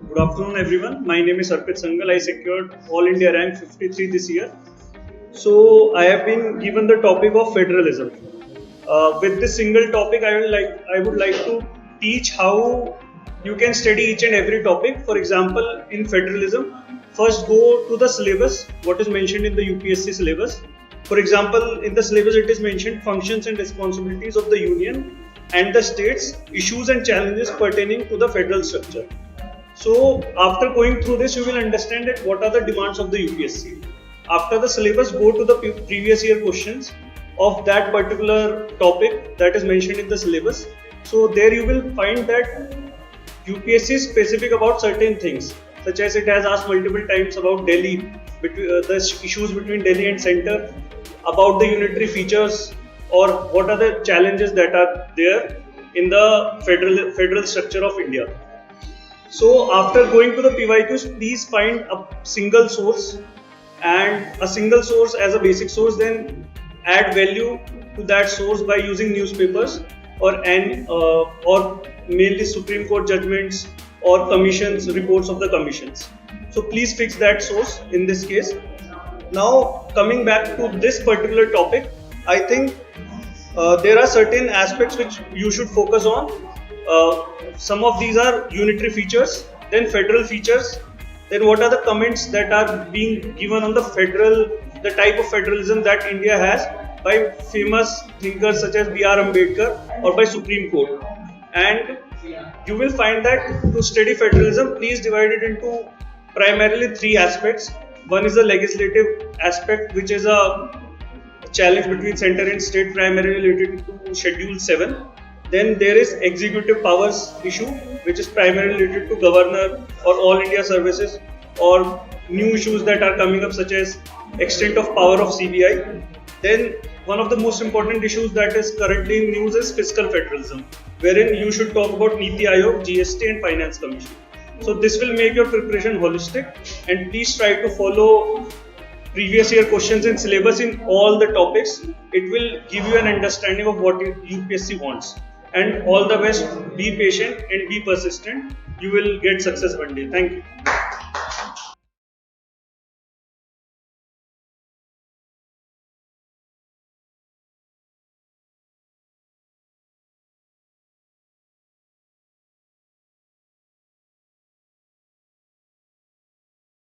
Good afternoon, everyone. My name is Arpit Sangal. I secured All India rank 53 this year. So I have been given the topic of federalism. With this single topic, I would like to teach how you can study each and every topic. For example, in federalism, first go to the syllabus. What is mentioned in the UPSC syllabus? For example, in the syllabus, it is mentioned functions and responsibilities of the union and the states, issues and challenges pertaining to the federal structure. So after going through this, you will understand that what are the demands of the UPSC. After the syllabus, go to the previous year questions of that particular topic that is mentioned in the syllabus. So there you will find that UPSC is specific about certain things, such as it has asked multiple times about Delhi, the issues between Delhi and center, about the unitary features, or what are the challenges that are there in the federal structure of India. So after going to the PYQs, please find a single source and a single source as a basic source, then add value to that source by using newspapers or mainly Supreme Court judgments or commissions, reports of the commissions. So please fix that source in this case. Now coming back to this particular topic, I think there are certain aspects which you should focus on. Some of these are unitary features, then federal features, then what are the comments that are being given on the type of federalism that India has by famous thinkers such as B.R. Ambedkar or by Supreme Court. And you will find that to study federalism, please divide it into primarily three aspects. One is the legislative aspect, which is a challenge between center and state, primarily related to Schedule 7. Then there is executive powers issue, which is primarily related to governor or all India services, or new issues that are coming up such as extent of power of CBI. Then one of the most important issues that is currently in news is fiscal federalism, wherein you should talk about Niti Aayog, GST and Finance Commission. So this will make your preparation holistic, and please try to follow previous year questions and syllabus in all the topics. It will give you an understanding of what UPSC wants. And all the best, be patient and be persistent. You will get success one day. Thank you.